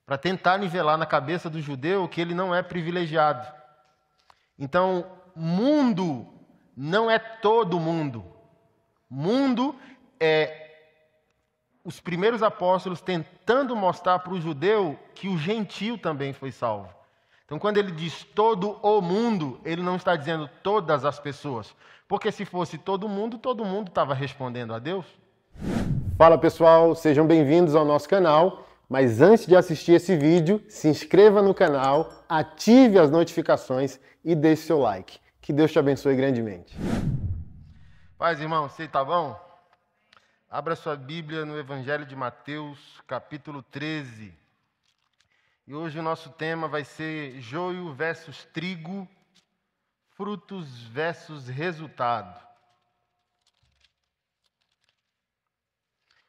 para tentar nivelar na cabeça do judeu que ele não é privilegiado. Então, mundo não é todo mundo. Mundo é os primeiros apóstolos tentando mostrar para o judeu que o gentio também foi salvo. Então, quando ele diz todo o mundo, ele não está dizendo todas as pessoas. Porque se fosse todo mundo estava respondendo a Deus. Fala pessoal, sejam bem-vindos ao nosso canal. Mas antes de assistir esse vídeo, se inscreva no canal, ative as notificações e deixe seu like. Que Deus te abençoe grandemente. Paz, irmão, você tá bom? Abra sua Bíblia no Evangelho de Mateus, capítulo 13. E hoje o nosso tema vai ser joio versus trigo, frutos versus resultado.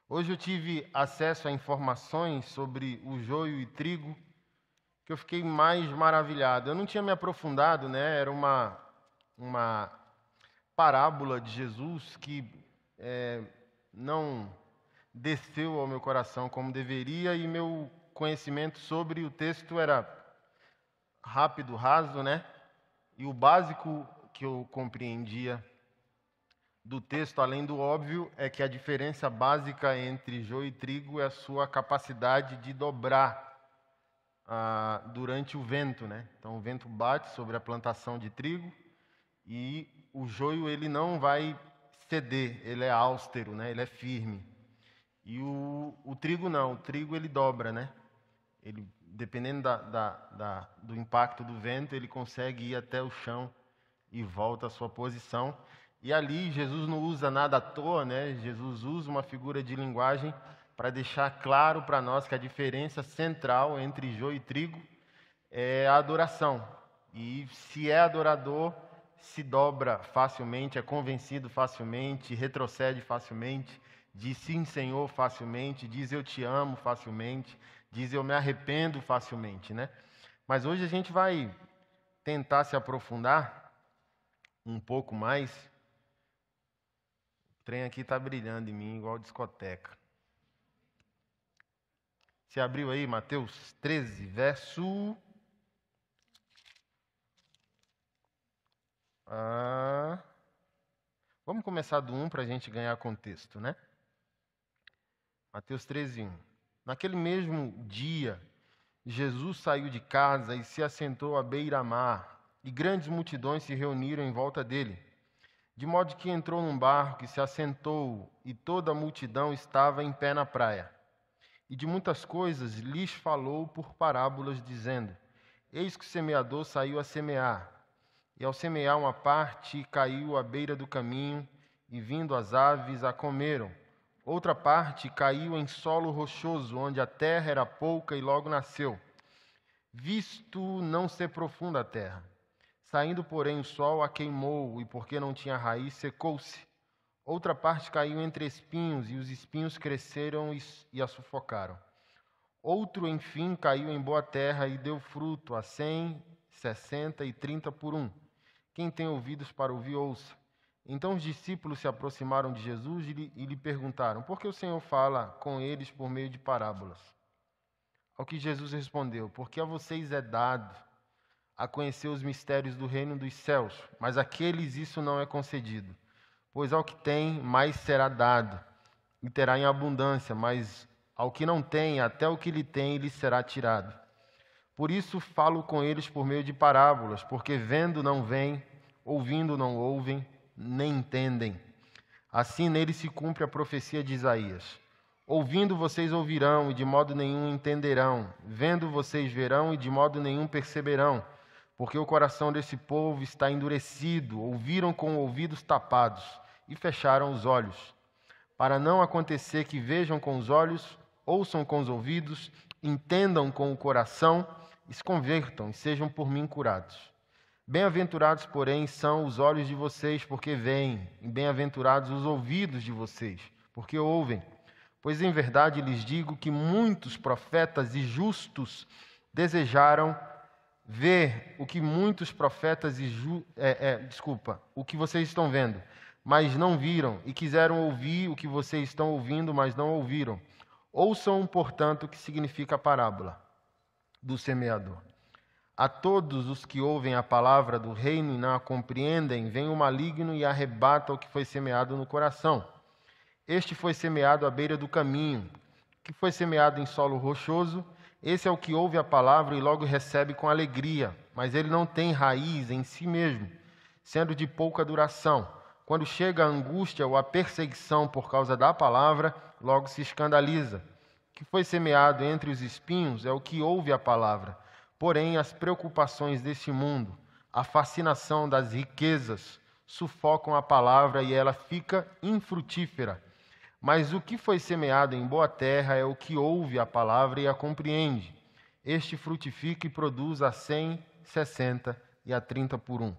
Hoje eu tive acesso a informações sobre o joio e trigo que eu fiquei mais maravilhado. Eu não tinha me aprofundado, né? Era uma parábola de Jesus que não desceu ao meu coração como deveria e meu conhecimento sobre o texto era rápido, raso, né? E o básico que eu compreendia do texto, além do óbvio, é que a diferença básica entre joio e trigo é a sua capacidade de dobrar durante o vento, né? Então o vento bate sobre a plantação de trigo e o joio ele não vai ceder, ele é austero, né? Ele é firme. E o trigo não, o trigo ele dobra, né? Ele, dependendo do impacto do vento, ele consegue ir até o chão e volta à sua posição. E ali Jesus não usa nada à toa, né? Jesus usa uma figura de linguagem para deixar claro para nós que a diferença central entre joio e trigo é a adoração. E se é adorador, se dobra facilmente, é convencido facilmente, retrocede facilmente, diz sim, Senhor, facilmente, diz eu te amo facilmente, diz eu me arrependo facilmente, né? Mas hoje a gente vai tentar se aprofundar um pouco mais. O trem aqui está brilhando em mim, igual discoteca. Você abriu aí, Mateus 13, verso... Vamos começar do 1 para a gente ganhar contexto, né? Mateus 13, 1. Naquele mesmo dia, Jesus saiu de casa e se assentou à beira-mar, e grandes multidões se reuniram em volta dele. De modo que entrou num barco e se assentou, e toda a multidão estava em pé na praia. E de muitas coisas lhes falou por parábolas, dizendo: Eis que o semeador saiu a semear. E ao semear uma parte, caiu à beira do caminho, e vindo as aves a comeram. Outra parte caiu em solo rochoso, onde a terra era pouca e logo nasceu, visto não ser profunda a terra. Saindo, porém, o sol a queimou, e porque não tinha raiz, secou-se. Outra parte caiu entre espinhos, e os espinhos cresceram e a sufocaram. Outro, enfim, caiu em boa terra e deu fruto, a 100, 60 e 30 por 1. Quem tem ouvidos para ouvir, ouça. Então os discípulos se aproximaram de Jesus e lhe perguntaram: por que o Senhor fala com eles por meio de parábolas? Ao que Jesus respondeu: porque a vocês é dado a conhecer os mistérios do reino dos céus, mas àqueles isso não é concedido. Pois ao que tem, mais será dado, e terá em abundância, mas ao que não tem, até o que lhe tem, lhe será tirado. Por isso falo com eles por meio de parábolas, porque vendo não veem, ouvindo não ouvem, nem entendem. Assim nele se cumpre a profecia de Isaías. Ouvindo vocês ouvirão, e de modo nenhum entenderão. Vendo vocês verão, e de modo nenhum perceberão. Porque o coração desse povo está endurecido, ouviram com ouvidos tapados, e fecharam os olhos. Para não acontecer que vejam com os olhos, ouçam com os ouvidos, entendam com o coração, e se convertam, e sejam por mim curados. Bem-aventurados, porém, são os olhos de vocês, porque veem, e bem-aventurados os ouvidos de vocês, porque ouvem. Pois em verdade lhes digo que muitos profetas e justos desejaram ver o que muitos profetas o que vocês estão vendo, mas não viram, e quiseram ouvir o que vocês estão ouvindo, mas não ouviram. Ouçam, portanto, o que significa a parábola. do semeador. A todos os que ouvem a palavra do reino e não a compreendem, vem o maligno e arrebata o que foi semeado no coração. Este foi semeado à beira do caminho, que foi semeado em solo rochoso. Esse é o que ouve a palavra e logo recebe com alegria, mas ele não tem raiz em si mesmo, sendo de pouca duração. Quando chega a angústia ou a perseguição por causa da palavra, logo se escandaliza. O que foi semeado entre os espinhos é o que ouve a palavra. Porém, as preocupações deste mundo, a fascinação das riquezas, sufocam a palavra e ela fica infrutífera. Mas o que foi semeado em boa terra é o que ouve a palavra e a compreende. Este frutifica e produz a 100, 60 e a 30 por 1.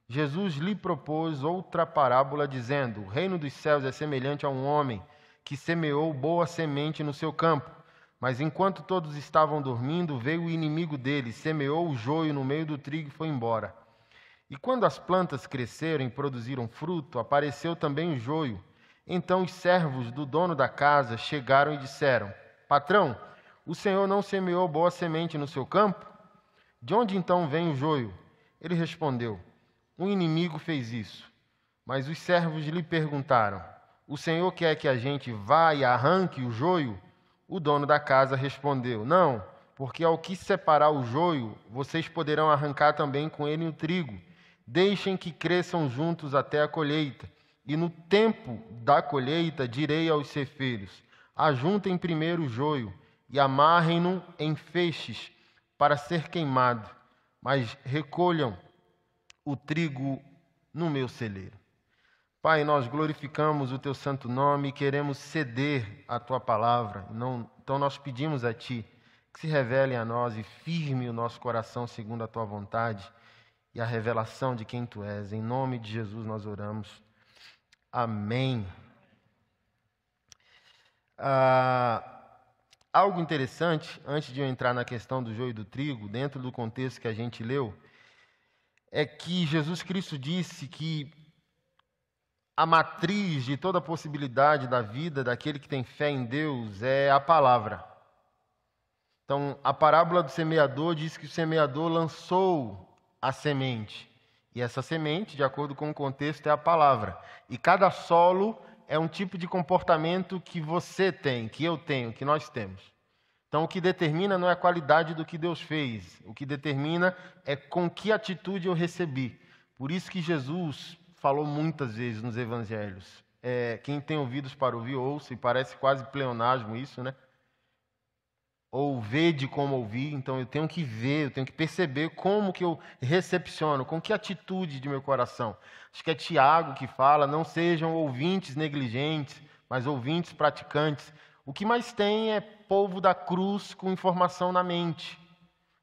Jesus lhe propôs outra parábola, dizendo: o reino dos céus é semelhante a um homem que semeou boa semente no seu campo. Mas enquanto todos estavam dormindo, veio o inimigo deles, semeou o joio no meio do trigo e foi embora. E quando as plantas cresceram e produziram fruto, apareceu também o joio. Então os servos do dono da casa chegaram e disseram: patrão, o senhor não semeou boa semente no seu campo? De onde então vem o joio? Ele respondeu: um inimigo fez isso. Mas os servos lhe perguntaram: o senhor quer que a gente vá e arranque o joio? O dono da casa respondeu: não, porque ao que separar o joio, vocês poderão arrancar também com ele o trigo. Deixem que cresçam juntos até a colheita. E no tempo da colheita direi aos ceifeiros: ajuntem primeiro o joio e amarrem-no em feixes para ser queimado, mas recolham o trigo no meu celeiro. Pai, nós glorificamos o Teu santo nome e queremos ceder à Tua palavra. Então nós pedimos a Ti que se revele a nós e firme o nosso coração segundo a Tua vontade e a revelação de quem Tu és. Em nome de Jesus nós oramos. Amém. Algo interessante, antes de eu entrar na questão do joio e do trigo, dentro do contexto que a gente leu, é que Jesus Cristo disse que a matriz de toda a possibilidade da vida daquele que tem fé em Deus é a palavra. Então, a parábola do semeador diz que o semeador lançou a semente. E essa semente, de acordo com o contexto, é a palavra. E cada solo é um tipo de comportamento que você tem, que eu tenho, que nós temos. Então, o que determina não é a qualidade do que Deus fez. O que determina é com que atitude eu recebi. Por isso que Jesus falou muitas vezes nos evangelhos. Quem tem ouvidos para ouvir, ouça, e parece quase pleonasmo isso, né? Ou vede como ouvir, então eu tenho que ver, eu tenho que perceber como que eu recepciono, com que atitude de meu coração. Acho que é Tiago que fala: não sejam ouvintes negligentes, mas ouvintes praticantes. O que mais tem é povo da cruz com informação na mente,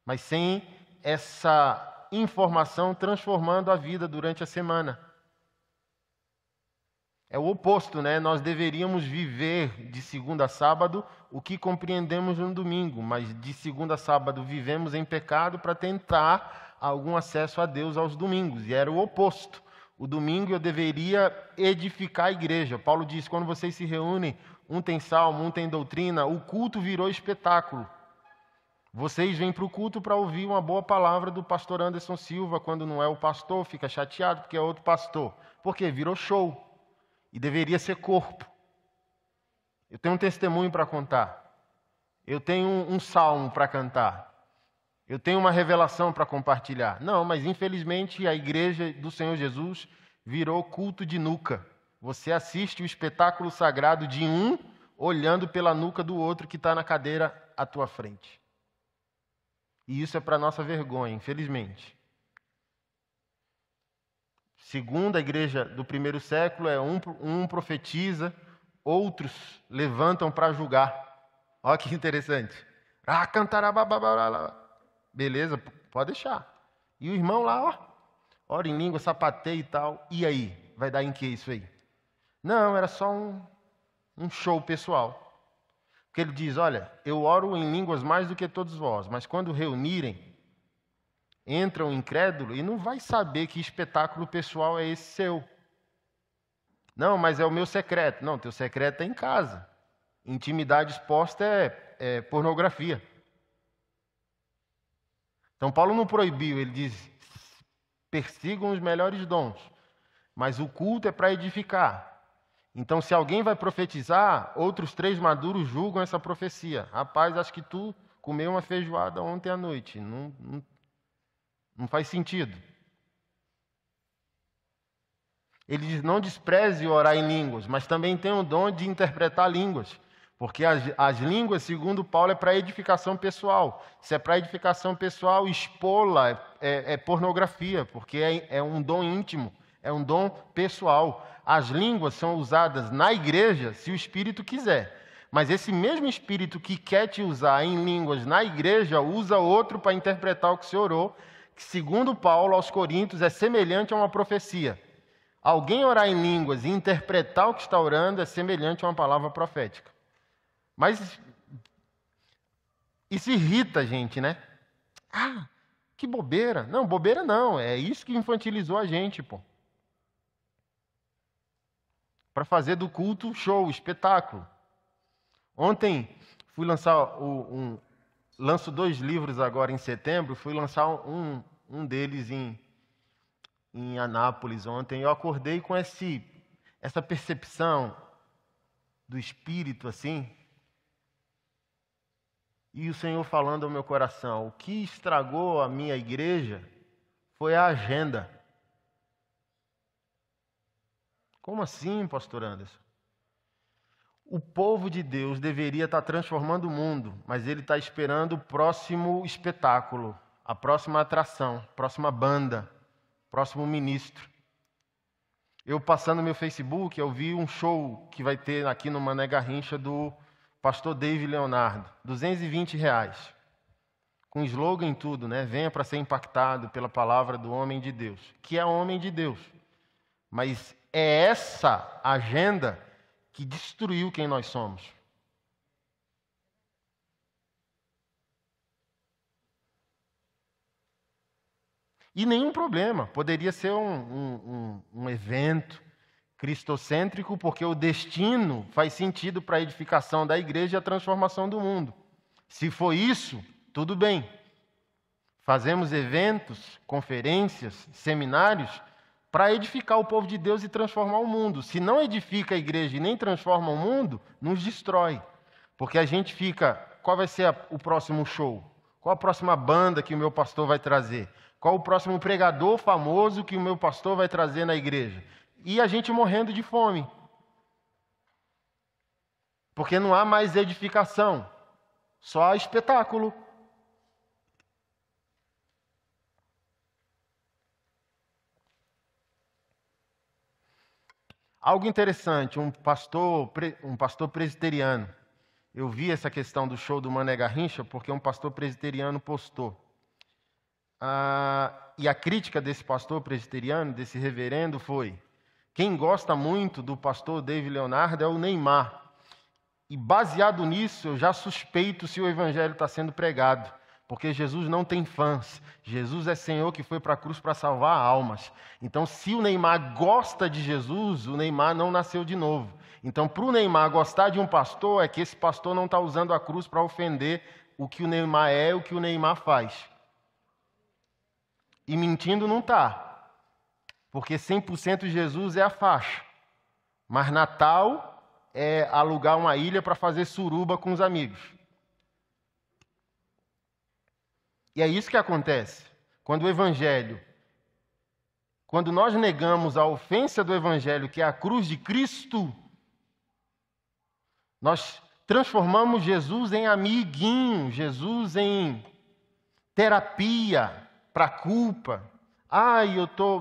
mas sem essa informação transformando a vida durante a semana. É o oposto, né? Nós deveríamos viver de segunda a sábado o que compreendemos no domingo, mas de segunda a sábado vivemos em pecado para tentar algum acesso a Deus aos domingos. E era o oposto. O domingo eu deveria edificar a igreja. Paulo diz: quando vocês se reúnem, um tem salmo, um tem doutrina, o culto virou espetáculo. Vocês vêm para o culto para ouvir uma boa palavra do pastor Anderson Silva. Quando não é o pastor, fica chateado porque é outro pastor. Por quê? Virou show. E deveria ser corpo. Eu tenho um testemunho para contar. Eu tenho um salmo para cantar. Eu tenho uma revelação para compartilhar. Não, mas infelizmente a igreja do Senhor Jesus virou culto de nuca. Você assiste o espetáculo sagrado de um olhando pela nuca do outro que está na cadeira à tua frente. E isso é para nossa vergonha, infelizmente. Segundo a igreja do primeiro século, um profetiza, outros levantam para julgar. Olha que interessante. Cantará, beleza, pode deixar. E o irmão lá, ora em língua, sapateia e tal. E aí? Vai dar em que isso aí? Não, era só um show pessoal. Porque ele diz: olha, eu oro em línguas mais do que todos vós, mas quando reunirem, entra um incrédulo e não vai saber que espetáculo pessoal é esse seu. Não, mas é o meu secreto. Não, teu secreto é em casa. Intimidade exposta é pornografia. Então, Paulo não proibiu, ele diz: persigam os melhores dons, mas o culto é para edificar. Então, se alguém vai profetizar, outros 3 maduros julgam essa profecia. Rapaz, acho que tu comeu uma feijoada ontem à noite. Não faz sentido. Ele diz: não despreze orar em línguas, mas também tem o dom de interpretar línguas. Porque as línguas, segundo Paulo, é para edificação pessoal. Se é para edificação pessoal, expô-la é pornografia, porque é um dom íntimo, é um dom pessoal. As línguas são usadas na igreja se o Espírito quiser. Mas esse mesmo Espírito que quer te usar em línguas na igreja, usa outro para interpretar o que você orou, que segundo Paulo aos Coríntios é semelhante a uma profecia. Alguém orar em línguas e interpretar o que está orando é semelhante a uma palavra profética. Mas isso irrita a gente, né? Ah, que bobeira. Não, bobeira não. É isso que infantilizou a gente, pô. Para fazer do culto show, espetáculo. Ontem fui lançar lanço 2 livros agora em setembro. Fui lançar um deles em Anápolis ontem. Eu acordei com essa percepção do Espírito assim. E o Senhor falando ao meu coração: o que estragou a minha igreja foi a agenda. Como assim, pastor Anderson? O povo de Deus deveria estar transformando o mundo, mas ele está esperando o próximo espetáculo, a próxima atração, a próxima banda, o próximo ministro. Eu passando no meu Facebook, eu vi um show que vai ter aqui no Mané Garrincha do pastor David Leonardo, R$220, com slogan e tudo, né? Venha para ser impactado pela palavra do homem de Deus, que é homem de Deus. Mas é essa agenda que destruiu quem nós somos. E nenhum problema, poderia ser um evento cristocêntrico, porque o destino faz sentido para a edificação da igreja e a transformação do mundo. Se for isso, tudo bem. Fazemos eventos, conferências, seminários para edificar o povo de Deus e transformar o mundo. Se não edifica a igreja e nem transforma o mundo, nos destrói. Porque a gente fica: qual vai ser o próximo show? Qual a próxima banda que o meu pastor vai trazer? Qual o próximo pregador famoso que o meu pastor vai trazer na igreja? E a gente morrendo de fome. Porque não há mais edificação, só há espetáculo. Algo interessante, um pastor presbiteriano. Eu vi essa questão do show do Mané Garrincha porque um pastor presbiteriano postou. E a crítica desse pastor presbiteriano, desse reverendo, foi: quem gosta muito do pastor David Leonardo é o Neymar. E baseado nisso, eu já suspeito se o evangelho está sendo pregado. Porque Jesus não tem fãs. Jesus é Senhor que foi para a cruz para salvar almas. Então, se o Neymar gosta de Jesus, o Neymar não nasceu de novo. Então, para o Neymar gostar de um pastor, é que esse pastor não está usando a cruz para ofender o que o Neymar é, o que o Neymar faz. E mentindo não está. Porque 100% Jesus é a faixa. Mas Natal é alugar uma ilha para fazer suruba com os amigos. E é isso que acontece. Quando nós negamos a ofensa do Evangelho, que é a cruz de Cristo, nós transformamos Jesus em amiguinho, Jesus em terapia para a culpa.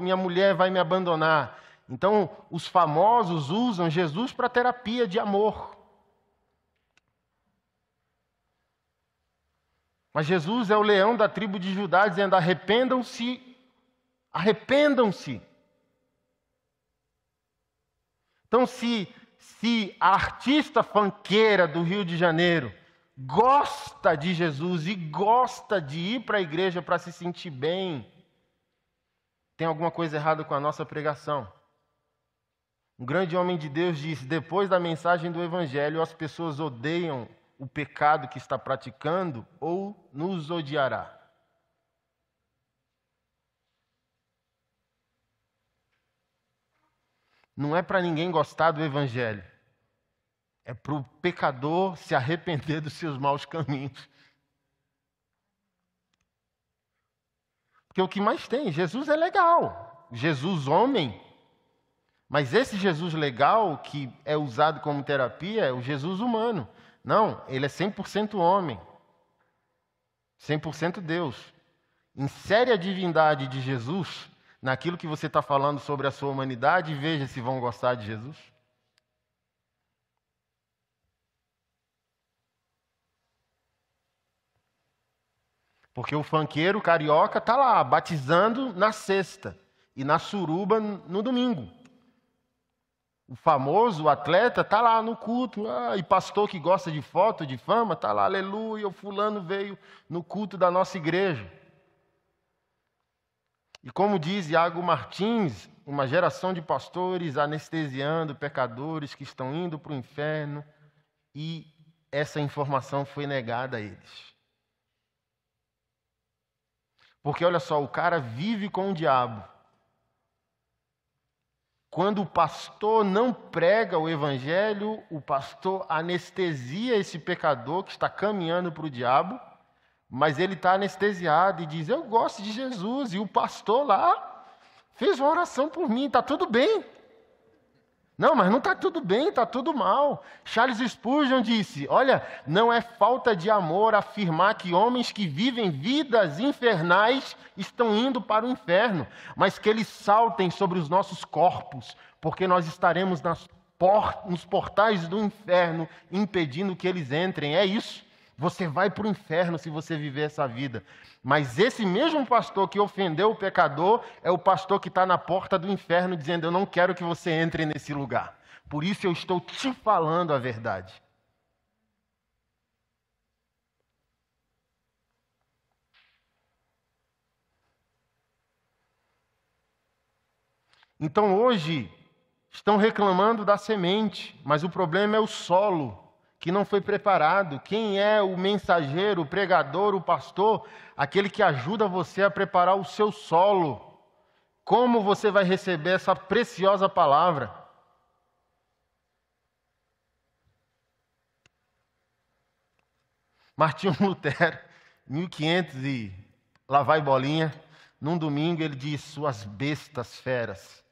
Minha mulher vai me abandonar. Então, os famosos usam Jesus para terapia de amor. Mas Jesus é o leão da tribo de Judá, dizendo: arrependam-se, arrependam-se. Então, se a artista funkeira do Rio de Janeiro gosta de Jesus e gosta de ir para a igreja para se sentir bem, tem alguma coisa errada com a nossa pregação. Um grande homem de Deus disse: depois da mensagem do Evangelho, as pessoas odeiam o pecado que está praticando ou nos odiará. não é para ninguém gostar do evangelho. É para o pecador se arrepender dos seus maus caminhos. Porque o que mais tem? Jesus é legal. Jesus homem. Mas esse Jesus legal que é usado como terapia é o Jesus humano. Não, ele é 100% homem. 100% Deus. Insere a divindade de Jesus naquilo que você está falando sobre a sua humanidade e veja se vão gostar de Jesus. Porque o funkeiro carioca está lá, batizando na sexta e na suruba no domingo. O famoso atleta está lá no culto, e pastor que gosta de foto, de fama, está lá, aleluia, o fulano veio no culto da nossa igreja. E como diz Iago Martins, uma geração de pastores anestesiando pecadores que estão indo para o inferno, e essa informação foi negada a eles. Porque olha só, o cara vive com o diabo. Quando o pastor não prega o evangelho, o pastor anestesia esse pecador que está caminhando para o diabo, mas ele está anestesiado e diz, eu gosto de Jesus, e o pastor lá fez uma oração por mim, está tudo bem. Não, mas não está tudo bem, está tudo mal. Charles Spurgeon disse, olha, não é falta de amor afirmar que homens que vivem vidas infernais estão indo para o inferno, mas que eles saltem sobre os nossos corpos, porque nós estaremos nos portais do inferno impedindo que eles entrem. É isso. Você vai para o inferno se você viver essa vida. Mas esse mesmo pastor que ofendeu o pecador é o pastor que está na porta do inferno dizendo, eu não quero que você entre nesse lugar. Por isso eu estou te falando a verdade. Então hoje estão reclamando da semente, mas o problema é o solo que não foi preparado. Quem é o mensageiro, o pregador, o pastor? Aquele que ajuda você a preparar o seu solo. Como você vai receber essa preciosa palavra? Martinho Lutero, 1500 e lá vai bolinha, num domingo ele diz, suas bestas feras,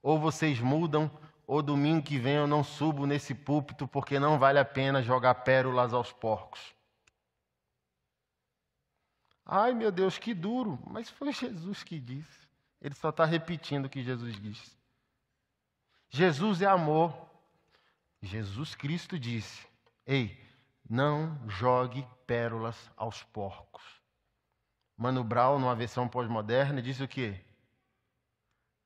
ou vocês mudam, ou domingo que vem eu não subo nesse púlpito porque não vale a pena jogar pérolas aos porcos. Ai, meu Deus, que duro. Mas foi Jesus que disse. Ele só está repetindo o que Jesus disse. Jesus é amor. Jesus Cristo disse, ei, não jogue pérolas aos porcos. Mano Brown, numa versão pós-moderna, disse o quê?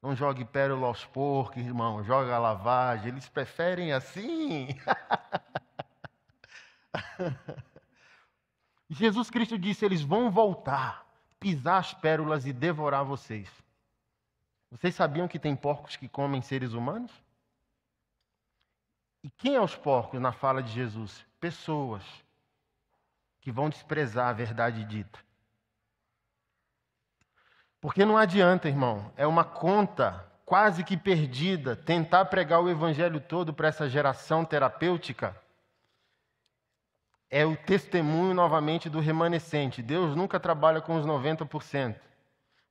Não jogue pérola aos porcos, irmão. Joga a lavagem. Eles preferem assim. Jesus Cristo disse, eles vão voltar, pisar as pérolas e devorar vocês. Vocês sabiam que tem porcos que comem seres humanos? E quem é os porcos na fala de Jesus? Pessoas que vão desprezar a verdade dita. Porque não adianta, irmão, é uma conta quase que perdida tentar pregar o evangelho todo para essa geração terapêutica. É o testemunho novamente do remanescente. Deus nunca trabalha com os 90%.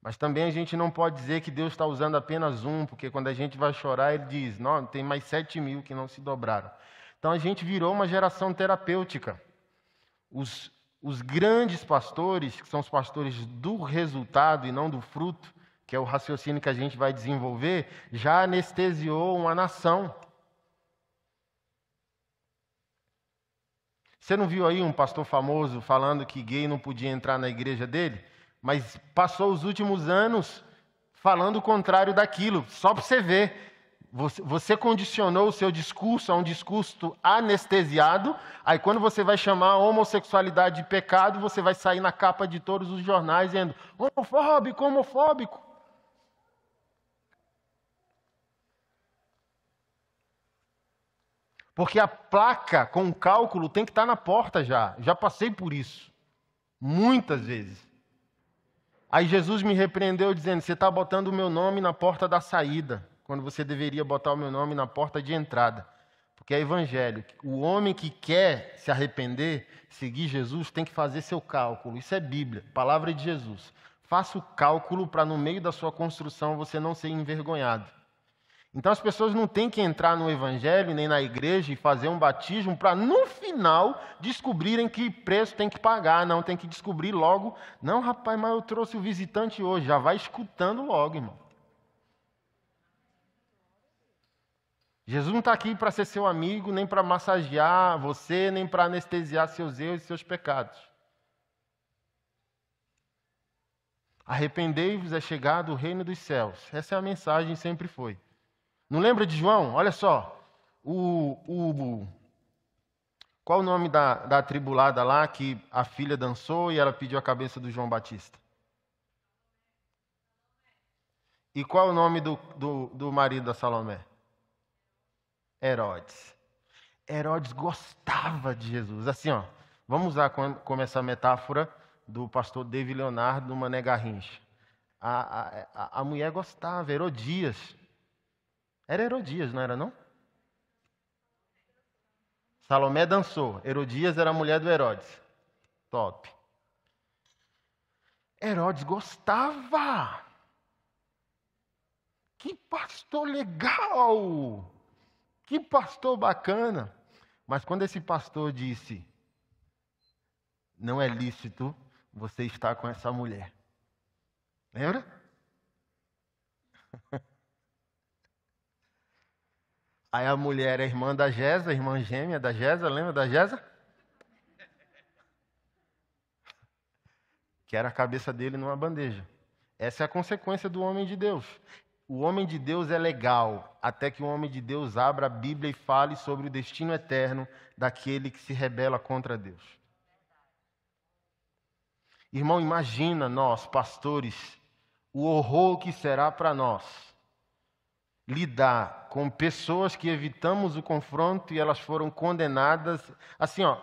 Mas também a gente não pode dizer que Deus está usando apenas um, porque quando a gente vai chorar, ele diz, não, tem mais 7.000 que não se dobraram. Então a gente virou uma geração terapêutica. Os grandes pastores, que são os pastores do resultado e não do fruto, que é o raciocínio que a gente vai desenvolver, já anestesiou uma nação. Você não viu aí um pastor famoso falando que gay não podia entrar na igreja dele? Mas passou os últimos anos falando o contrário daquilo, só para você ver. Você condicionou o seu discurso a um discurso anestesiado, aí quando você vai chamar a homossexualidade de pecado, você vai sair na capa de todos os jornais dizendo homofóbico, homofóbico. Porque a placa com o cálculo tem que estar na porta já. Já passei por isso. Muitas vezes. Aí Jesus me repreendeu dizendo, você está botando o meu nome na porta da saída. quando você deveria botar o meu nome na porta de entrada. Porque é evangelho. O homem que quer se arrepender, seguir Jesus, tem que fazer seu cálculo. Isso é Bíblia, palavra de Jesus. Faça o cálculo para no meio da sua construção você não ser envergonhado. Então as pessoas não têm que entrar no evangelho nem na igreja e fazer um batismo para no final descobrirem que preço tem que pagar. Não, tem que descobrir logo. Não, rapaz, mas eu trouxe o visitante hoje. Já vai escutando logo, irmão. Jesus não está aqui para ser seu amigo, nem para massagear você, nem para anestesiar seus erros e seus pecados. Arrependei-vos, é chegado o reino dos céus. Essa é a mensagem, sempre foi. Não lembra de João? Olha só. Qual o nome da atribulada lá que a filha dançou e ela pediu a cabeça do João Batista? E qual o nome do marido da Salomé? Herodes. Herodes gostava de Jesus. Assim, ó, vamos usar como essa metáfora do pastor David Leonardo no Mané Garrincha. A mulher gostava, Herodias. Era Herodias, não era não? Salomé dançou. Herodias era a mulher do Herodes. Top. Herodes gostava. Que pastor legal! Que pastor bacana! Mas quando esse pastor disse, não é lícito você estar com essa mulher. Lembra? Aí a mulher é irmã da Gesa, irmã gêmea da Gesa, lembra da Gesa? Que era a cabeça dele numa bandeja. Essa é a consequência do homem de Deus. O homem de Deus é legal, até que o homem de Deus abra a Bíblia e fale sobre o destino eterno daquele que se rebela contra Deus. Irmão, imagina nós, pastores, o horror que será para nós lidar com pessoas que evitamos o confronto e elas foram condenadas. Assim, ó,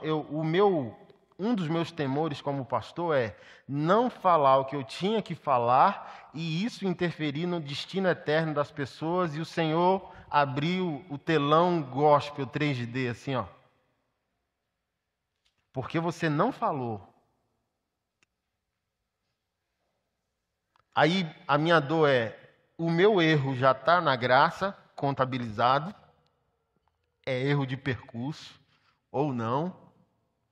um dos meus temores como pastor é não falar o que eu tinha que falar e isso interferir no destino eterno das pessoas e o Senhor abriu o telão gospel 3D, assim, ó. Porque você não falou. Aí a minha dor é, o meu erro já está na graça, contabilizado, é erro de percurso, ou não,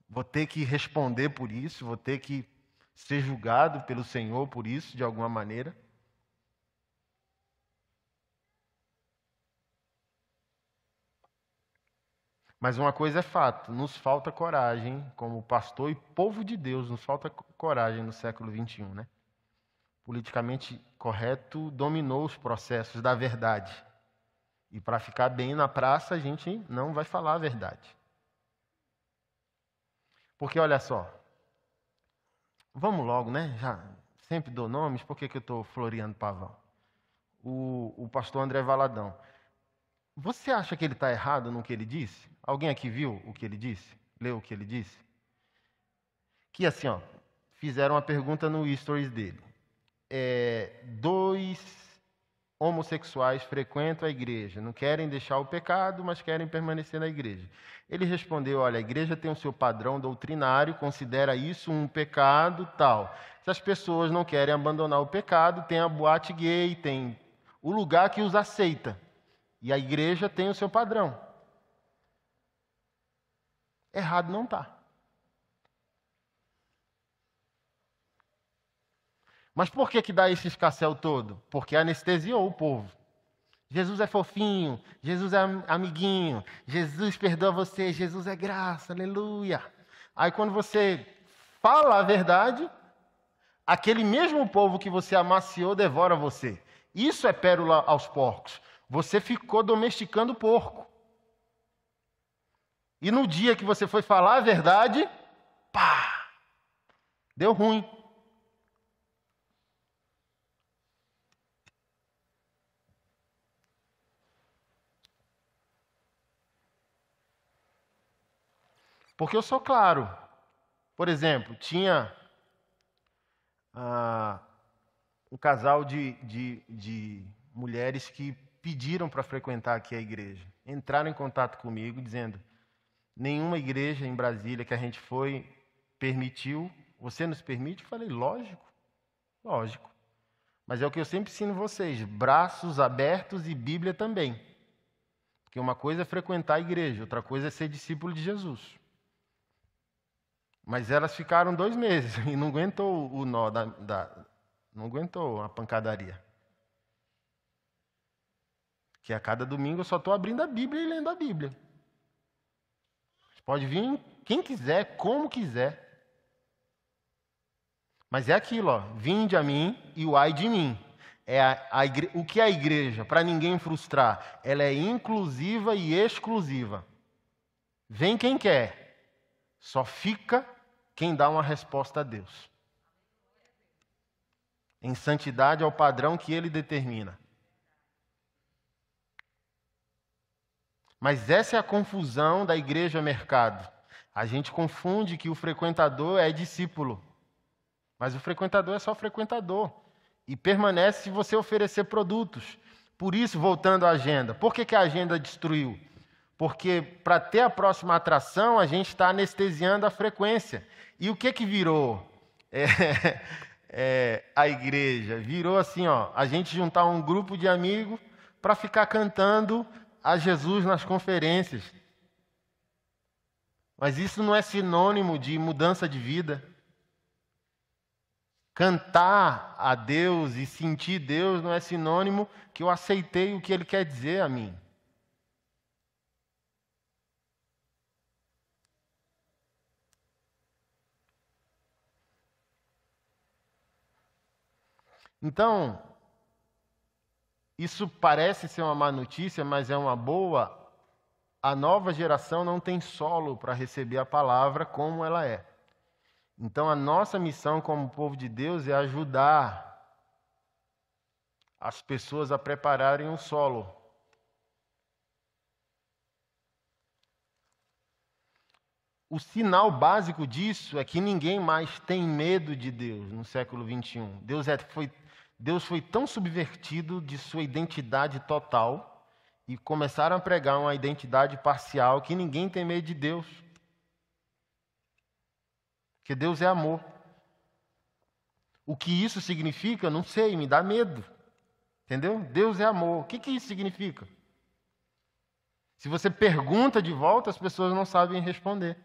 vou ter que responder por isso, vou ter que ser julgado pelo Senhor por isso, de alguma maneira. Mas uma coisa é fato, nos falta coragem, como pastor e povo de Deus, nos falta coragem no século XXI, né? Politicamente correto dominou os processos da verdade. E para ficar bem na praça, a gente não vai falar a verdade. Porque olha só, vamos logo, né? Já sempre dou nomes, por que eu estou floreando pavão? O pastor André Valadão. Você acha que ele está errado no que ele disse? Alguém aqui viu o que ele disse? Leu o que ele disse? Que assim, ó, fizeram uma pergunta no stories dele. 2 homossexuais frequentam a igreja, não querem deixar o pecado, mas querem permanecer na igreja. Ele respondeu, olha, a igreja tem o seu padrão doutrinário, considera isso um pecado, tal. Se as pessoas não querem abandonar o pecado, tem a boate gay, tem o lugar que os aceita. E a igreja tem o seu padrão. Errado não está. Mas por que dá esse escarcéu todo? Porque anestesiou o povo. Jesus é fofinho, Jesus é amiguinho, Jesus perdoa você, Jesus é graça, aleluia. Aí quando você fala a verdade, aquele mesmo povo que você amaciou devora você. Isso é pérola aos porcos. Você ficou domesticando o porco. E no dia que você foi falar a verdade, pá! Deu ruim. Porque eu sou claro. Por exemplo, tinha um casal de mulheres que pediram para frequentar aqui a igreja. Entraram em contato comigo dizendo: nenhuma igreja em Brasília que a gente foi permitiu. Você nos permite? Eu falei: lógico, lógico. Mas é o que eu sempre ensino vocês: braços abertos e Bíblia também. Porque uma coisa é frequentar a igreja, outra coisa é ser discípulo de Jesus. Mas elas ficaram 2 meses e não aguentou o nó não aguentou a pancadaria. Que a cada domingo eu só estou abrindo a Bíblia e lendo a Bíblia. Pode vir quem quiser, como quiser. Mas é aquilo, ó: vinde a mim e o ai de mim. O que é a igreja? Para ninguém frustrar. Ela é inclusiva e exclusiva. Vem quem quer. Só fica quem dá uma resposta a Deus. Em santidade ao padrão que Ele determina. Mas essa é a confusão da igreja mercado. A gente confunde que o frequentador é discípulo. Mas o frequentador é só frequentador. E permanece se você oferecer produtos. Por isso, voltando à agenda. Por que a agenda destruiu? Porque para ter a próxima atração, a gente está anestesiando a frequência. E o que virou a igreja? Virou assim, ó, a gente juntar um grupo de amigos para ficar cantando a Jesus nas conferências. Mas isso não é sinônimo de mudança de vida. Cantar a Deus e sentir Deus não é sinônimo que eu aceitei o que Ele quer dizer a mim. Então, isso parece ser uma má notícia, mas é uma boa. A nova geração não tem solo para receber a palavra como ela é. Então, a nossa missão como povo de Deus é ajudar as pessoas a prepararem o solo. O sinal básico disso é que ninguém mais tem medo de Deus no século XXI. Deus foi tão subvertido de sua identidade total e começaram a pregar uma identidade parcial que ninguém tem medo de Deus. Porque Deus é amor. O que isso significa, não sei, me dá medo. Entendeu? Deus é amor. O que isso significa? Se você pergunta de volta, as pessoas não sabem responder.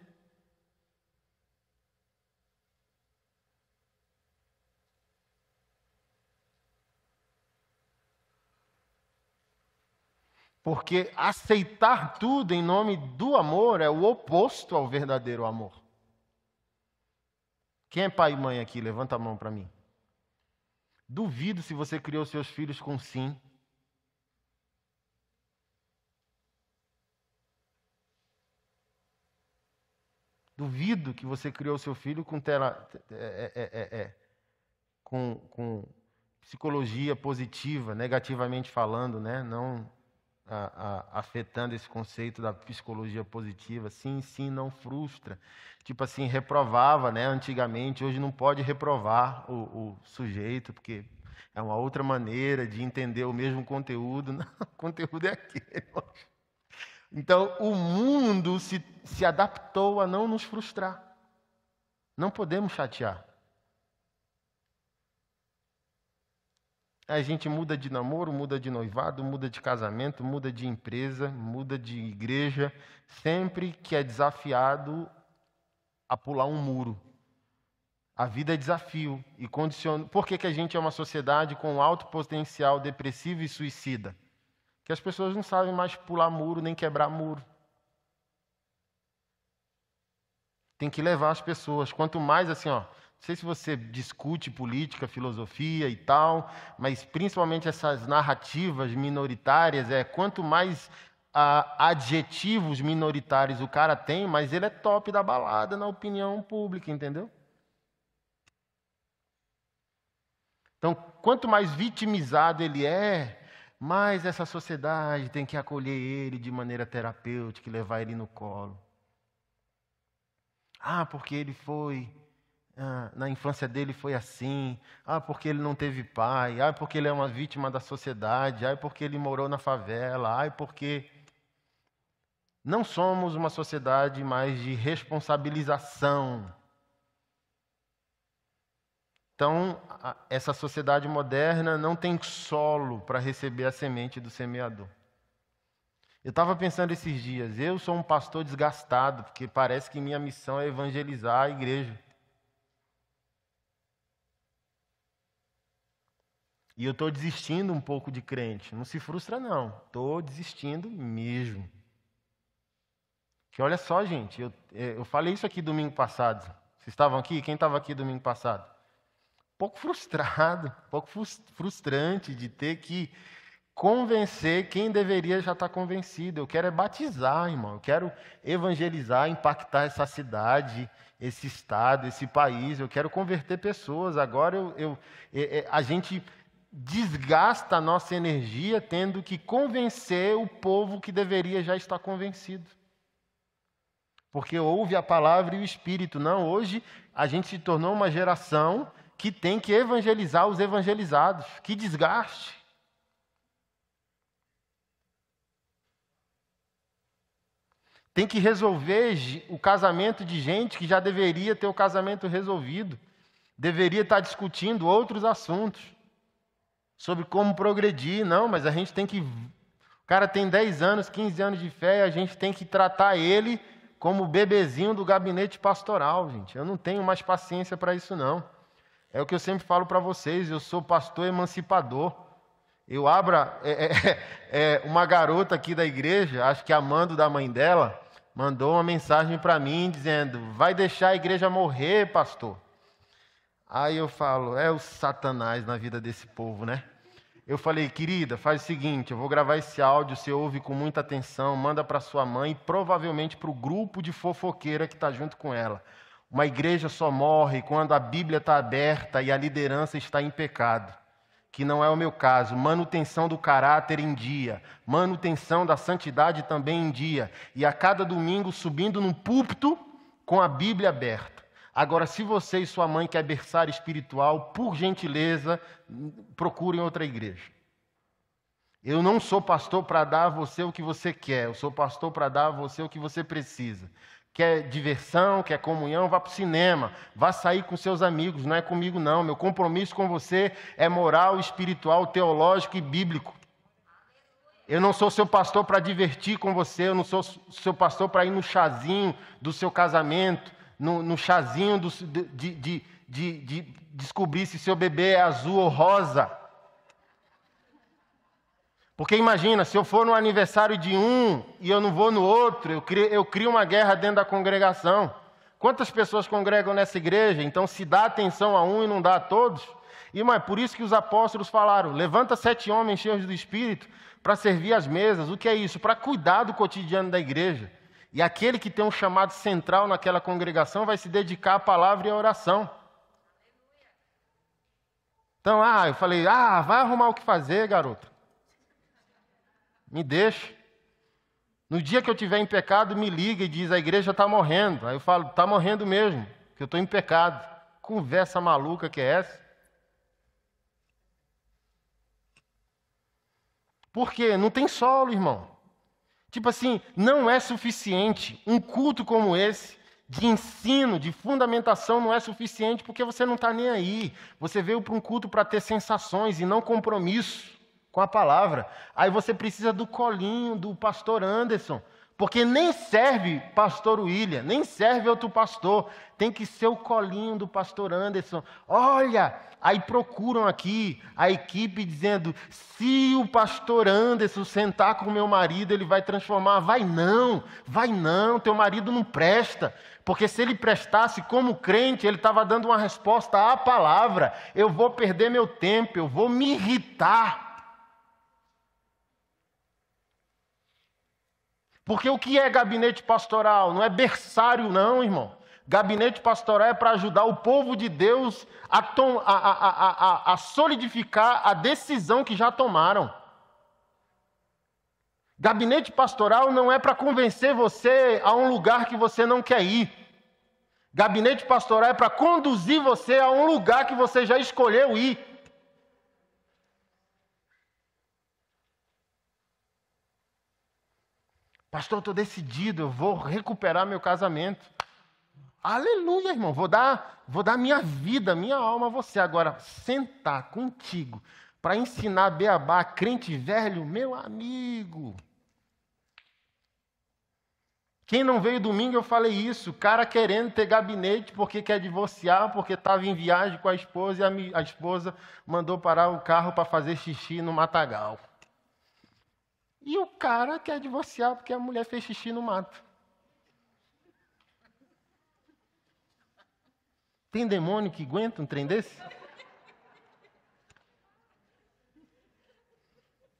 Porque aceitar tudo em nome do amor é o oposto ao verdadeiro amor. Quem é pai e mãe aqui? Levanta a mão para mim. Duvido se você criou seus filhos com sim. Duvido que você criou seu filho com com psicologia positiva, negativamente falando, né? Não afetando esse conceito da psicologia positiva. Sim, não frustra. Tipo assim, reprovava, né? Antigamente, hoje não pode reprovar o sujeito, porque é uma outra maneira de entender o mesmo conteúdo. Não, o conteúdo é aquele. Então, o mundo se adaptou a não nos frustrar. Não podemos chatear. A gente muda de namoro, muda de noivado, muda de casamento, muda de empresa, muda de igreja, sempre que é desafiado a pular um muro. A vida é desafio e condiciona. Por que a gente é uma sociedade com alto potencial depressivo e suicida? Que as pessoas não sabem mais pular muro nem quebrar muro. Tem que levar as pessoas. Quanto mais assim, ó. Não sei se você discute política, filosofia e tal, mas principalmente essas narrativas minoritárias, quanto mais adjetivos minoritários o cara tem, mais ele é top da balada na opinião pública, entendeu? Então, quanto mais vitimizado ele é, mais essa sociedade tem que acolher ele de maneira terapêutica e levar ele no colo. Ah, porque ele foi na infância dele foi assim, porque ele não teve pai, porque ele é uma vítima da sociedade, porque ele morou na favela, porque... Não somos uma sociedade mais de responsabilização. Então, essa sociedade moderna não tem solo para receber a semente do semeador. Eu estava pensando esses dias, eu sou um pastor desgastado, porque parece que minha missão é evangelizar a igreja. E eu estou desistindo um pouco de crente. Não se frustra, não. Estou desistindo mesmo. Que olha só, gente, eu falei isso aqui domingo passado. Vocês estavam aqui? Quem estava aqui domingo passado? Um pouco frustrado, um pouco frustrante de ter que convencer quem deveria já estar convencido. Eu quero é batizar, irmão. Eu quero evangelizar, impactar essa cidade, esse estado, esse país. Eu quero converter pessoas. Agora a gente desgasta a nossa energia tendo que convencer o povo que deveria já estar convencido. Porque ouve a palavra e o Espírito. Não, hoje a gente se tornou uma geração que tem que evangelizar os evangelizados. Que desgaste. Tem que resolver o casamento de gente que já deveria ter o casamento resolvido. Deveria estar discutindo outros assuntos. Sobre como progredir. Não, mas a gente tem que... O cara tem 10 anos, 15 anos de fé e a gente tem que tratar ele como o bebezinho do gabinete pastoral, gente. Eu não tenho mais paciência para isso, não. É o que eu sempre falo para vocês, eu sou pastor emancipador. Eu abro... uma garota aqui da igreja, acho que a Amanda da mãe dela, mandou uma mensagem para mim dizendo, vai deixar a igreja morrer, pastor? Aí eu falo, é o Satanás na vida desse povo, né? Eu falei, querida, faz o seguinte, eu vou gravar esse áudio, você ouve com muita atenção, manda para sua mãe e provavelmente para o grupo de fofoqueira que está junto com ela. Uma igreja só morre quando a Bíblia está aberta e a liderança está em pecado, que não é o meu caso. Manutenção do caráter em dia, manutenção da santidade também em dia, e a cada domingo subindo num púlpito com a Bíblia aberta. Agora, se você e sua mãe querem berçário espiritual, por gentileza, procurem outra igreja. Eu não sou pastor para dar a você o que você quer, eu sou pastor para dar a você o que você precisa. Quer diversão, quer comunhão, vá para o cinema, vá sair com seus amigos, não é comigo não. Meu compromisso com você é moral, espiritual, teológico e bíblico. Eu não sou seu pastor para divertir com você, eu não sou seu pastor para ir no chazinho do seu casamento, no chazinho de descobrir se seu bebê é azul ou rosa. Porque imagina, se eu for no aniversário de um e eu não vou no outro, eu crio uma guerra dentro da congregação. Quantas pessoas congregam nessa igreja? Então se dá atenção a um e não dá a todos? E mas por isso que os apóstolos falaram, levanta 7 homens cheios do Espírito para servir as mesas. O que é isso? Para cuidar do cotidiano da igreja. E aquele que tem um chamado central naquela congregação vai se dedicar à palavra e à oração. Então, eu falei, vai arrumar o que fazer, garoto. Me deixa. No dia que eu estiver em pecado, me liga e diz, a igreja está morrendo. Aí eu falo, está morrendo mesmo, que eu estou em pecado. Conversa maluca que é essa? Por quê? Não tem solo, irmão. Tipo assim, não é suficiente. Um culto como esse, de ensino, de fundamentação, não é suficiente porque você não está nem aí. Você veio para um culto para ter sensações e não compromisso com a palavra. Aí você precisa do colinho do pastor Anderson, porque nem serve pastor William, nem serve outro pastor. Tem que ser o colinho do pastor Anderson. Olha, aí procuram aqui a equipe dizendo, se o pastor Anderson sentar com o meu marido, ele vai transformar. Vai não, teu marido não presta. Porque se ele prestasse como crente, ele estava dando uma resposta à palavra. Eu vou perder meu tempo, eu vou me irritar. Porque o que é gabinete pastoral? Não é berçário não, irmão. Gabinete pastoral é para ajudar o povo de Deus a solidificar a decisão que já tomaram. Gabinete pastoral não é para convencer você a um lugar que você não quer ir. Gabinete pastoral é para conduzir você a um lugar que você já escolheu ir. Pastor, eu estou decidido, eu vou recuperar meu casamento. Aleluia, irmão. Vou dar minha vida, minha alma a você. Agora, sentar contigo para ensinar beabá, crente velho, meu amigo. Quem não veio domingo, eu falei isso. Cara querendo ter gabinete porque quer divorciar, porque estava em viagem com a esposa e a esposa mandou parar o carro para fazer xixi no matagal. E o cara quer divorciar porque a mulher fez xixi no mato. Tem demônio que aguenta um trem desse?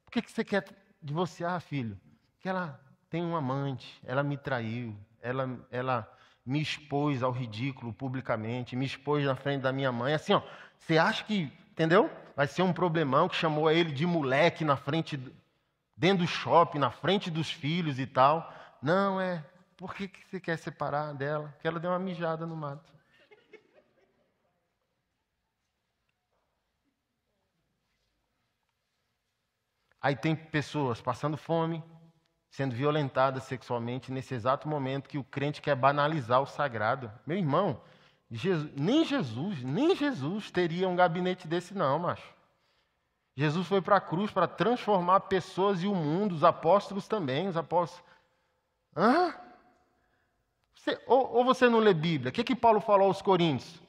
Por que você quer divorciar, filho? Porque ela tem um amante, ela me traiu, ela me expôs ao ridículo publicamente, me expôs na frente da minha mãe. Assim, ó, você acha que, entendeu? Vai ser um problemão que chamou ele de moleque na frente, dentro do shopping, na frente dos filhos e tal. Não, por que você quer separar dela? Porque ela deu uma mijada no mato. Aí tem pessoas passando fome, sendo violentadas sexualmente nesse exato momento que o crente quer banalizar o sagrado. Meu irmão, nem Jesus teria um gabinete desse não, macho. Jesus foi para a cruz para transformar pessoas e o mundo, os apóstolos também, os apóstolos. Hã? Ou você não lê Bíblia? O que Paulo falou aos Coríntios?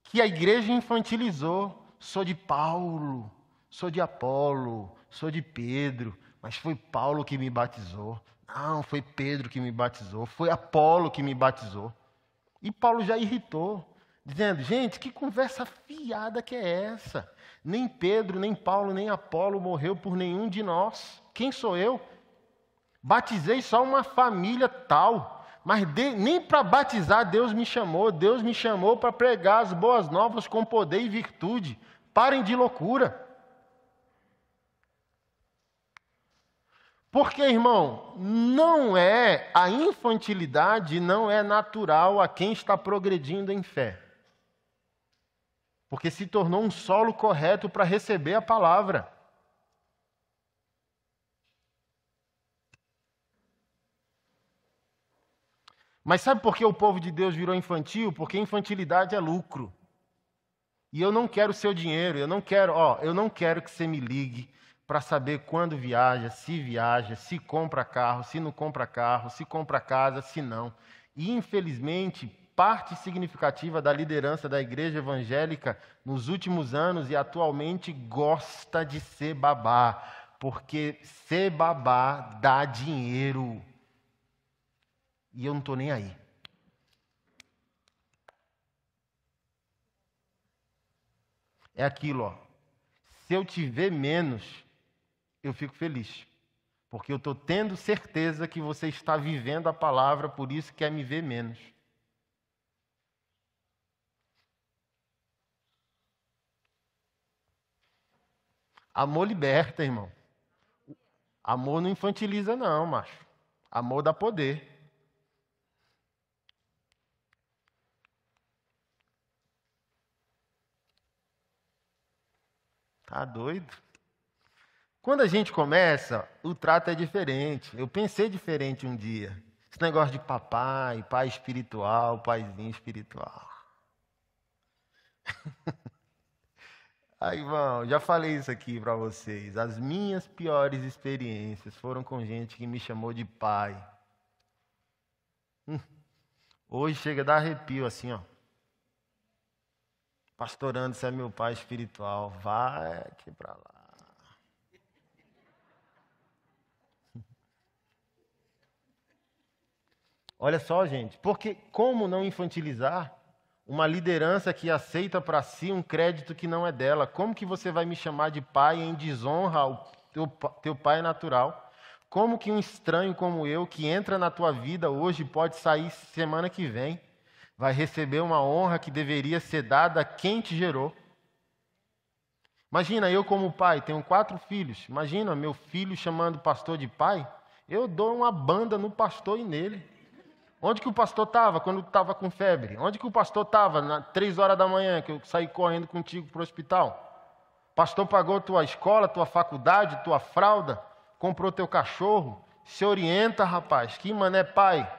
Que a igreja infantilizou. Sou de Paulo, sou de Apolo, sou de Pedro, mas foi Paulo que me batizou. Não, foi Pedro que me batizou, foi Apolo que me batizou. E Paulo já irritou, dizendo, gente, que conversa fiada que é essa? Nem Pedro, nem Paulo, nem Apolo morreu por nenhum de nós. Quem sou eu? Batizei só uma família tal, mas nem para batizar Deus me chamou para pregar as boas novas com poder e virtude. Parem de loucura. Porque, irmão, a infantilidade não é natural a quem está progredindo em fé. Porque se tornou um solo correto para receber a palavra. Mas sabe por que o povo de Deus virou infantil? Porque infantilidade é lucro. E eu não quero o seu dinheiro, eu não quero que você me ligue para saber quando viaja, se compra carro, se não compra carro, se compra casa, se não. E, infelizmente, parte significativa da liderança da igreja evangélica nos últimos anos e atualmente gosta de ser babá, porque ser babá dá dinheiro. E eu não estou nem aí. É aquilo, ó. Se eu te ver menos, eu fico feliz. Porque eu estou tendo certeza que você está vivendo a palavra, por isso quer me ver menos. Amor liberta, irmão. Amor não infantiliza não, macho. Amor dá poder. Tá doido? Quando a gente começa, o trato é diferente. Eu pensei diferente um dia. Esse negócio de papai, pai espiritual, paizinho espiritual. Aí, irmão, já falei isso aqui para vocês. As minhas piores experiências foram com gente que me chamou de pai. Hoje chega a dar arrepio assim, ó. Pastorando, você é meu pai espiritual. Vai aqui para lá. Olha só, gente, porque como não infantilizar uma liderança que aceita para si um crédito que não é dela? Como que você vai me chamar de pai em desonra ao teu pai natural? Como que um estranho como eu, que entra na tua vida hoje, pode sair semana que vem? Vai receber uma honra que deveria ser dada a quem te gerou. Imagina, eu como pai, tenho 4 filhos. Imagina, meu filho chamando o pastor de pai. Eu dou uma banda no pastor e nele. Onde que o pastor estava quando estava com febre? Onde que o pastor estava nas 3 horas da manhã, que eu saí correndo contigo para o hospital? Pastor pagou tua escola, tua faculdade, tua fralda, comprou teu cachorro. Se orienta, rapaz, que mané pai.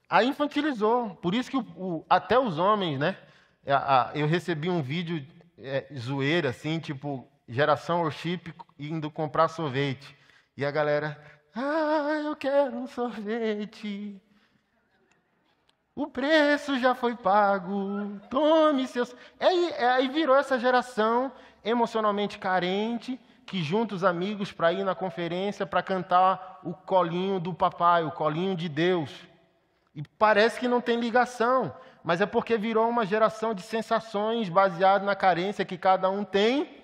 Aí infantilizou. Por isso que até os homens, né? Eu recebi um vídeo zoeira, assim, tipo, geração worship indo comprar sorvete. E a galera, eu quero um sorvete. O preço já foi pago. Tome seus... Aí virou essa geração emocionalmente carente, que junta os amigos para ir na conferência, para cantar o colinho do papai, o colinho de Deus. E parece que não tem ligação, mas é porque virou uma geração de sensações baseada na carência que cada um tem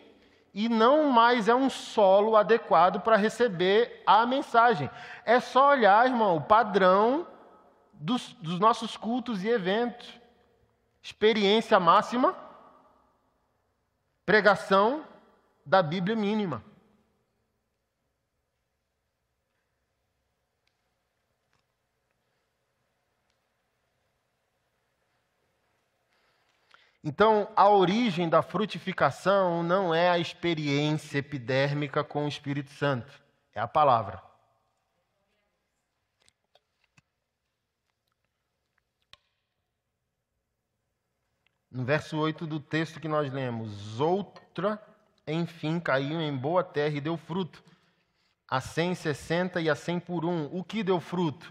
e não mais é um solo adequado para receber a mensagem. É só olhar, irmão, o padrão dos nossos cultos e eventos. Experiência máxima, pregação da Bíblia mínima. Então, a origem da frutificação não é a experiência epidérmica com o Espírito Santo, é a palavra. No verso 8 do texto que nós lemos, outra, enfim, caiu em boa terra e deu fruto, a 100, 60 e a 100 por 1. O que deu fruto?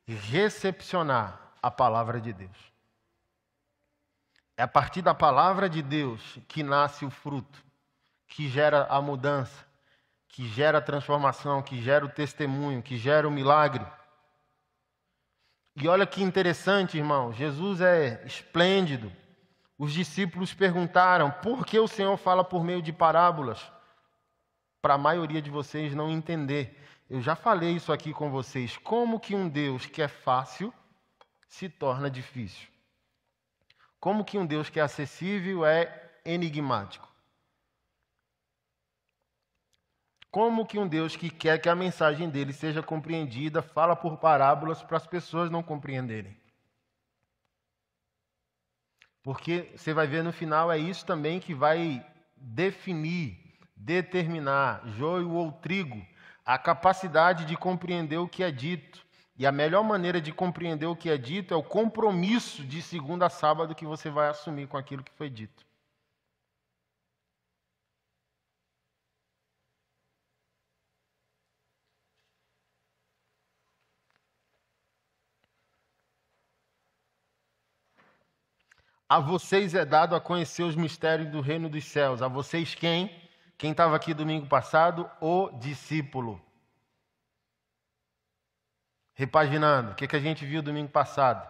Recepcionar a palavra de Deus. É a partir da palavra de Deus que nasce o fruto, que gera a mudança, que gera a transformação, que gera o testemunho, que gera o milagre. E olha que interessante, irmão, Jesus é esplêndido. Os discípulos perguntaram, por que o Senhor fala por meio de parábolas? Para a maioria de vocês não entender. Eu já falei isso aqui com vocês. Como que um Deus que é fácil se torna difícil? Como que um Deus que é acessível é enigmático? Como que um Deus que quer que a mensagem dele seja compreendida fala por parábolas para as pessoas não compreenderem? Porque você vai ver no final, é isso também que vai definir, determinar, joio ou trigo, a capacidade de compreender o que é dito. E a melhor maneira de compreender o que é dito é o compromisso de segunda a sábado que você vai assumir com aquilo que foi dito. A vocês é dado a conhecer os mistérios do reino dos céus. A vocês quem? Quem estava aqui domingo passado? O discípulo. Repaginando, o que a gente viu domingo passado?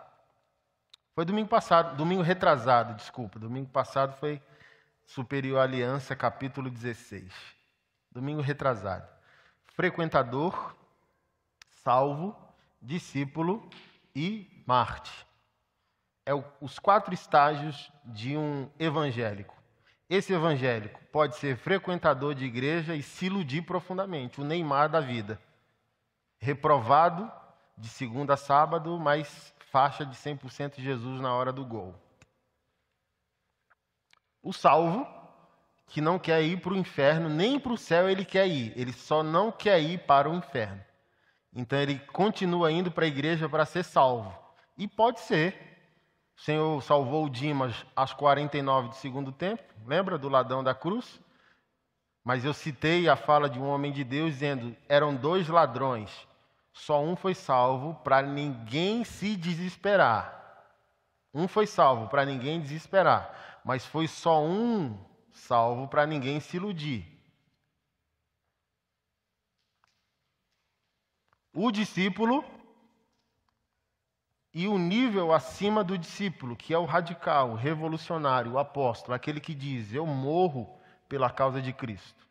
Foi domingo passado, domingo retrasado, desculpa. Domingo passado foi Superior Aliança, capítulo 16. Domingo retrasado. Frequentador, salvo, discípulo e Marte. Os 4 estágios de um evangélico. Esse evangélico pode ser frequentador de igreja e se iludir profundamente, o Neymar da vida. Reprovado de segunda a sábado, mas faixa de 100% Jesus na hora do gol. O salvo, que não quer ir para o inferno, nem para o céu ele quer ir, ele só não quer ir para o inferno. Então ele continua indo para a igreja para ser salvo. E pode ser. O Senhor salvou o Dimas às 49 do segundo tempo, lembra do ladrão da cruz? Mas eu citei a fala de um homem de Deus dizendo, eram 2 ladrões. Só um foi salvo para ninguém se desesperar. Um foi salvo para ninguém desesperar. Mas foi só um salvo para ninguém se iludir. O discípulo e o nível acima do discípulo, que é o radical, o revolucionário, o apóstolo, aquele que diz, eu morro pela causa de Cristo.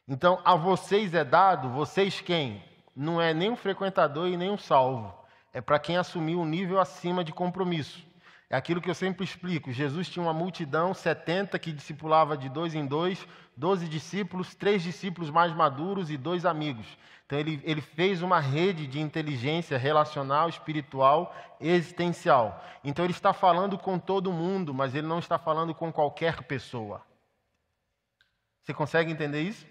Então, a vocês é dado, vocês quem? Não é nem um frequentador e nem um salvo. É para quem assumiu um nível acima de compromisso. É aquilo que eu sempre explico. Jesus tinha uma multidão, 70, que discipulava de 2 em 2, 12 discípulos, 3 discípulos mais maduros e 2 amigos. Então ele fez uma rede de inteligência relacional, espiritual, existencial. Então ele está falando com todo mundo, mas ele não está falando com qualquer pessoa. Você consegue entender isso?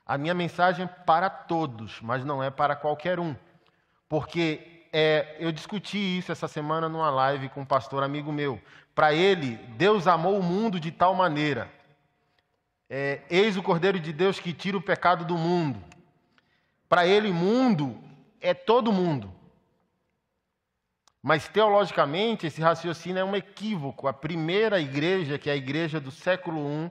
A minha mensagem é para todos, mas não é para qualquer um. Porque eu discuti isso essa semana numa live com um pastor amigo meu. Para ele, Deus amou o mundo de tal maneira. Eis o Cordeiro de Deus que tira o pecado do mundo. Para ele, mundo é todo mundo. Mas teologicamente, esse raciocínio é um equívoco. A primeira igreja, que é a igreja do século I,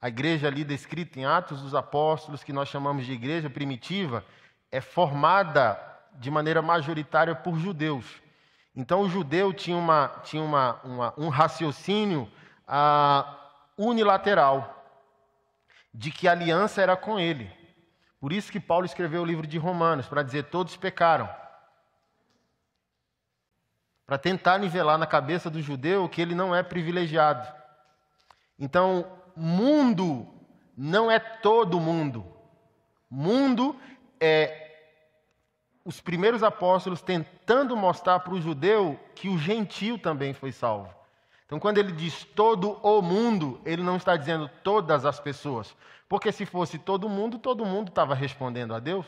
a igreja ali descrita em Atos dos Apóstolos, que nós chamamos de igreja primitiva, é formada de maneira majoritária por judeus. Então o judeu tinha um raciocínio unilateral, de que a aliança era com ele. Por isso que Paulo escreveu o livro de Romanos, para dizer todos pecaram. Para tentar nivelar na cabeça do judeu que ele não é privilegiado. Então, mundo não é todo mundo. Mundo é os primeiros apóstolos tentando mostrar para o judeu que o gentio também foi salvo. Então, quando ele diz todo o mundo, ele não está dizendo todas as pessoas. Porque se fosse todo mundo estava respondendo a Deus.